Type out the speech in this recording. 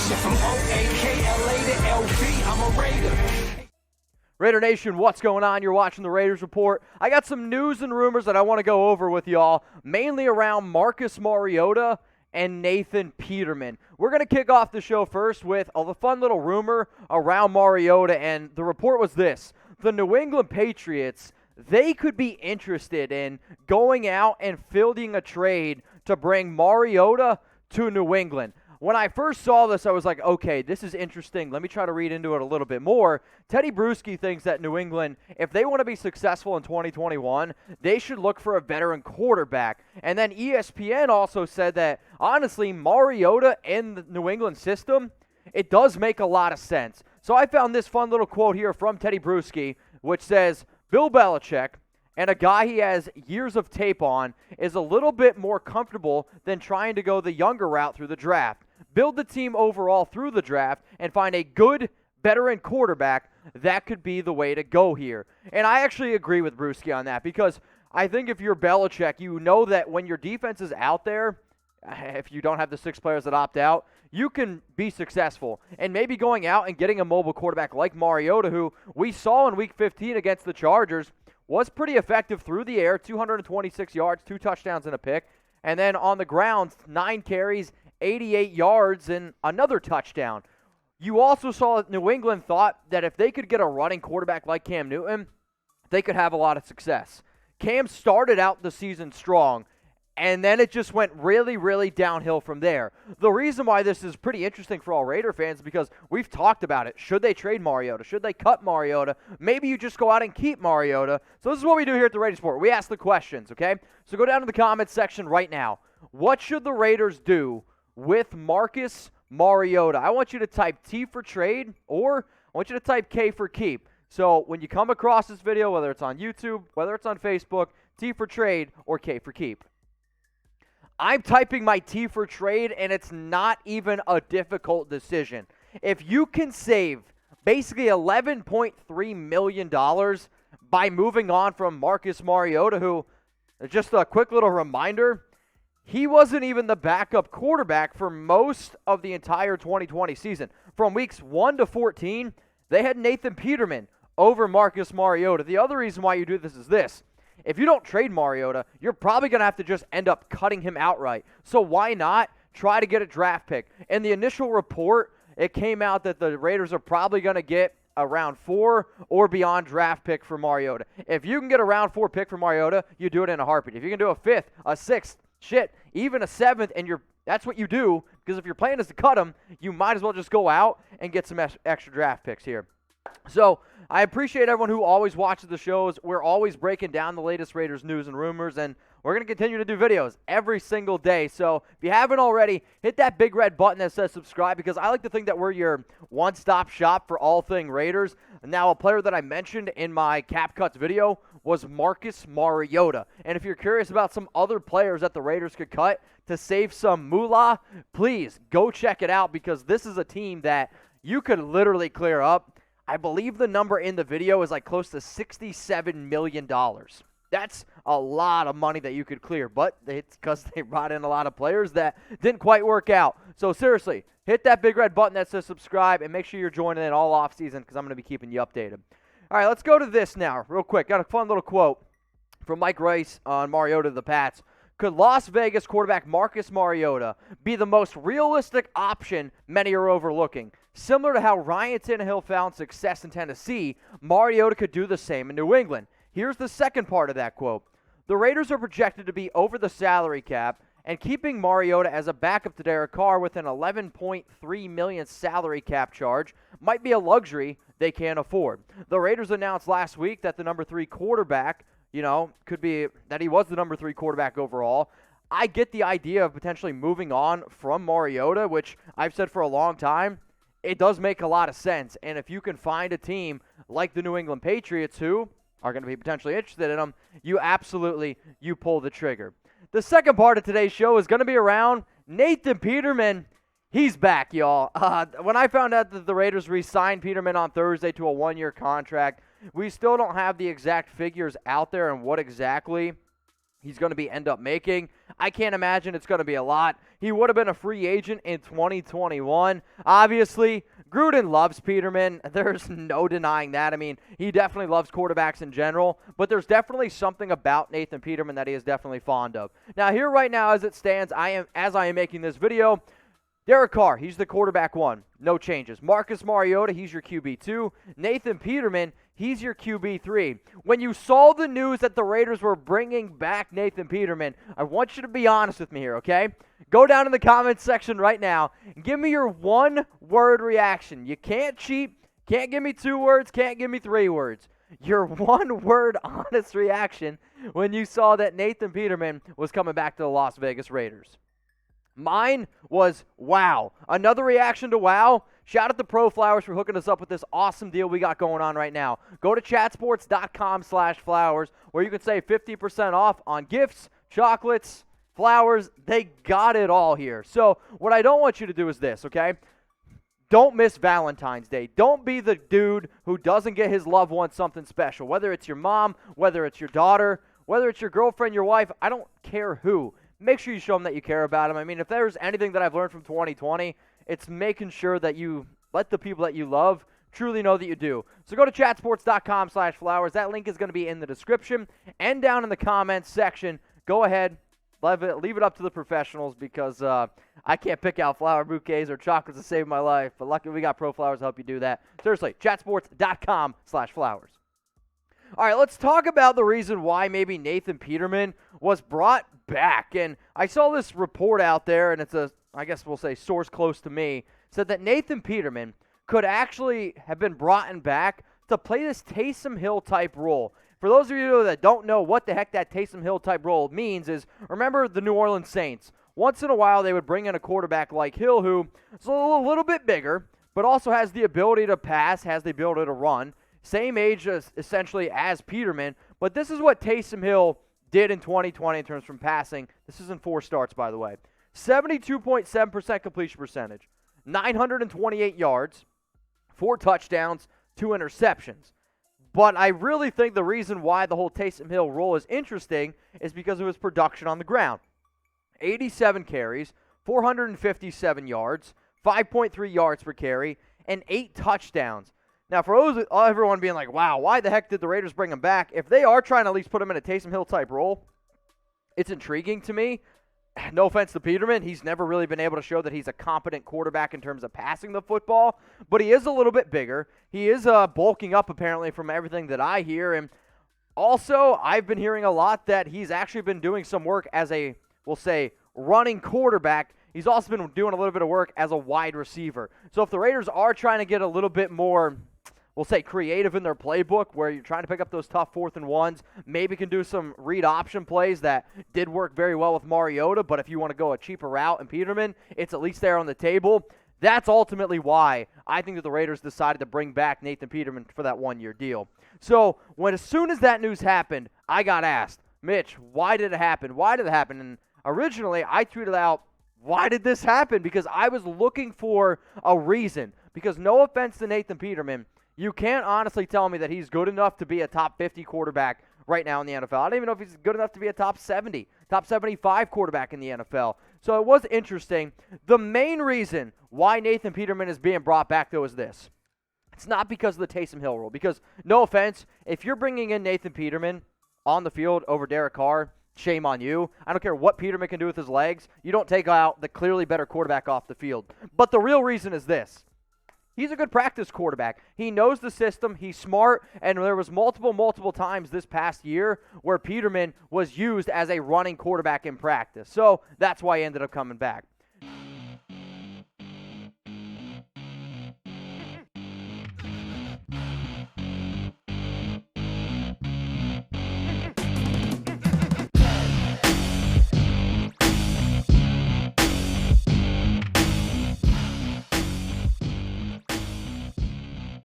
Shit from O-A-K-L-A to L-V, I'm a Raider. Raider Nation, what's going on? You're watching the Raiders Report. I got some news and rumors that I want to go over with y'all, mainly around Marcus Mariota and Nathan Peterman. We're going to kick off the show first with a fun little rumor around Mariota, and the report was this. The New England Patriots, they could be interested in going out and fielding a trade to bring Mariota to New England. When I first saw this, I was like, okay, this is interesting. Let me try to read into it a little bit more. Teddy Bruschi thinks that New England, if they want to be successful in 2021, they should look for a veteran quarterback. And then ESPN also said that, honestly, Mariota in the New England system, it does make a lot of sense. So I found this fun little quote here from Teddy Bruschi, which says, Bill Belichick, and a guy he has years of tape on, is a little bit more comfortable than trying to go the younger route through the draft. Build the team overall through the draft and find a good veteran quarterback. That could be the way to go here. And I actually agree with Bruschi on that, because I think if you're Belichick, you know that when your defense is out there, if you don't have the 6 players that opt out, you can be successful. And maybe going out and getting a mobile quarterback like Mariota, who we saw in Week 15 against the Chargers, was pretty effective through the air, 226 yards, 2 touchdowns and a pick. And then on the ground, 9 carries, 88 yards, and another touchdown. You also saw that New England thought that if they could get a running quarterback like Cam Newton, they could have a lot of success. Cam started out the season strong, and then it just went really, really downhill from there. The reason why this is pretty interesting for all Raider fans is because we've talked about it. Should they trade Mariota? Should they cut Mariota? Maybe you just go out and keep Mariota. So this is what we do here at the Raiders Report. We ask the questions, okay? So go down to the comments section right now. What should the Raiders do with Marcus Mariota? I want you to type T for trade, or I want you to type K for keep. So when you come across this video, whether it's on YouTube, whether it's on Facebook, T for trade or K for keep. I'm typing my T for trade, and it's not even a difficult decision. If you can save basically $11.3 million by moving on from Marcus Mariota, who, just a quick little reminder, he wasn't even the backup quarterback for most of the entire 2020 season. From weeks 1 to 14, they had Nathan Peterman over Marcus Mariota. The other reason why you do this is this. If you don't trade Mariota, you're probably going to have to just end up cutting him outright. So why not try to get a draft pick? In the initial report, it came out that the Raiders are probably going to get a round 4 or beyond draft pick for Mariota. If you can get a round 4 pick for Mariota, you do it in a heartbeat. If you can do a 5th, a 6th, even a 7th, and that's what you do, because if your plan is to cut him, you might as well just go out and get some extra draft picks here. So I appreciate everyone who always watches the shows. We're always breaking down the latest Raiders news and rumors, and we're going to continue to do videos every single day. So if you haven't already, hit that big red button that says subscribe, because I like to think that we're your one-stop shop for all thing Raiders. Now, a player that I mentioned in my Cap Cuts video was Marcus Mariota. And if you're curious about some other players that the Raiders could cut to save some moolah, please go check it out, because this is a team that you could literally clear up. I believe the number in the video is like close to $67 million. That's a lot of money that you could clear, but it's because they brought in a lot of players that didn't quite work out. So seriously, hit that big red button that says subscribe, and make sure you're joining in all offseason, because I'm going to be keeping you updated. All right, let's go to this now real quick. Got a fun little quote from Mike Rice on Mariota to the Pats. Could Las Vegas quarterback Marcus Mariota be the most realistic option many are overlooking? Similar to how Ryan Tannehill found success in Tennessee, Mariota could do the same in New England. Here's the second part of that quote. The Raiders are projected to be over the salary cap, and keeping Mariota as a backup to Derek Carr with an $11.3 million salary cap charge might be a luxury they can't afford. The Raiders announced last week that the number 3 quarterback, could be that he was the number 3 quarterback overall. I get the idea of potentially moving on from Mariota, which I've said for a long time. It does make a lot of sense. And if you can find a team like the New England Patriots who are going to be potentially interested in him, you pull the trigger. The second part of today's show is going to be around Nathan Peterman. He's back, y'all. When I found out that the Raiders re-signed Peterman on Thursday to a 1-year contract, we still don't have the exact figures out there and what exactly he's going to end up making. I can't imagine it's going to be a lot. He would have been a free agent in 2021. Obviously, Gruden loves Peterman. There's no denying that. I mean, he definitely loves quarterbacks in general, but there's definitely something about Nathan Peterman that he is definitely fond of. Now, here right now as it stands, as I am making this video, Derek Carr, he's the quarterback 1. No changes. Marcus Mariota, he's your QB 2. Nathan Peterman, he's your QB 3. When you saw the news that the Raiders were bringing back Nathan Peterman, I want you to be honest with me here, okay? Go down in the comments section right now and give me your one-word reaction. You can't cheat. Can't give me 2 words. Can't give me 3 words. Your one-word honest reaction when you saw that Nathan Peterman was coming back to the Las Vegas Raiders. Mine was wow. Another reaction to wow. Shout out to Pro Flowers for hooking us up with this awesome deal we got going on right now. Go to chatsports.com/flowers where you can save 50% off on gifts, chocolates, flowers. They got it all here. So what I don't want you to do is this, okay? Don't miss Valentine's Day. Don't be the dude who doesn't get his loved one something special. Whether it's your mom, whether it's your daughter, whether it's your girlfriend, your wife, I don't care who. Make sure you show them that you care about them. I mean, if there's anything that I've learned from 2020, it's making sure that you let the people that you love truly know that you do. So go to chatsports.com/flowers. That link is going to be in the description and down in the comments section. Go ahead, leave it up to the professionals because I can't pick out flower bouquets or chocolates to save my life. But luckily, we got Pro Flowers to help you do that. Seriously, chatsports.com/flowers. All right, let's talk about the reason why maybe Nathan Peterman was brought back. And I saw this report out there, and it's I guess we'll say source close to me, said that Nathan Peterman could actually have been brought back to play this Taysom Hill type role. For those of you that don't know what the heck that Taysom Hill type role means is, remember the New Orleans Saints. Once in a while, they would bring in a quarterback like Hill who is a little bit bigger, but also has the ability to pass, has the ability to run. Same age essentially as Peterman, but this is what Taysom Hill did in 2020 in terms from passing. This is in 4 starts, by the way. 72.7% completion percentage, 928 yards, 4 touchdowns, 2 interceptions. But I really think the reason why the whole Taysom Hill role is interesting is because of his production on the ground. 87 carries, 457 yards, 5.3 yards per carry, and 8 touchdowns. Now, for everyone being like, wow, why the heck did the Raiders bring him back? If they are trying to at least put him in a Taysom Hill type role, it's intriguing to me. No offense to Peterman, he's never really been able to show that he's a competent quarterback in terms of passing the football, but he is a little bit bigger. He is bulking up, apparently, from everything that I hear. And also, I've been hearing a lot that he's actually been doing some work as a, we'll say, running quarterback. He's also been doing a little bit of work as a wide receiver. So if the Raiders are trying to get a little bit more, we'll say, creative in their playbook where you're trying to pick up those tough 4th and 1s, maybe can do some read option plays that did work very well with Mariota, but if you want to go a cheaper route in Peterman, it's at least there on the table. That's ultimately why I think that the Raiders decided to bring back Nathan Peterman for that 1-year deal. So as soon as that news happened, I got asked, Mitch, why did it happen? Why did it happen? And originally I tweeted out, why did this happen? Because I was looking for a reason. Because no offense to Nathan Peterman, you can't honestly tell me that he's good enough to be a top 50 quarterback right now in the NFL. I don't even know if he's good enough to be a top 70, top 75 quarterback in the NFL. So it was interesting. The main reason why Nathan Peterman is being brought back, though, is this. It's not because of the Taysom Hill rule. Because, no offense, if you're bringing in Nathan Peterman on the field over Derek Carr, shame on you. I don't care what Peterman can do with his legs. You don't take out the clearly better quarterback off the field. But the real reason is this. He's a good practice quarterback. He knows the system. He's smart. And there was multiple times this past year where Peterman was used as a running quarterback in practice. So that's why he ended up coming back.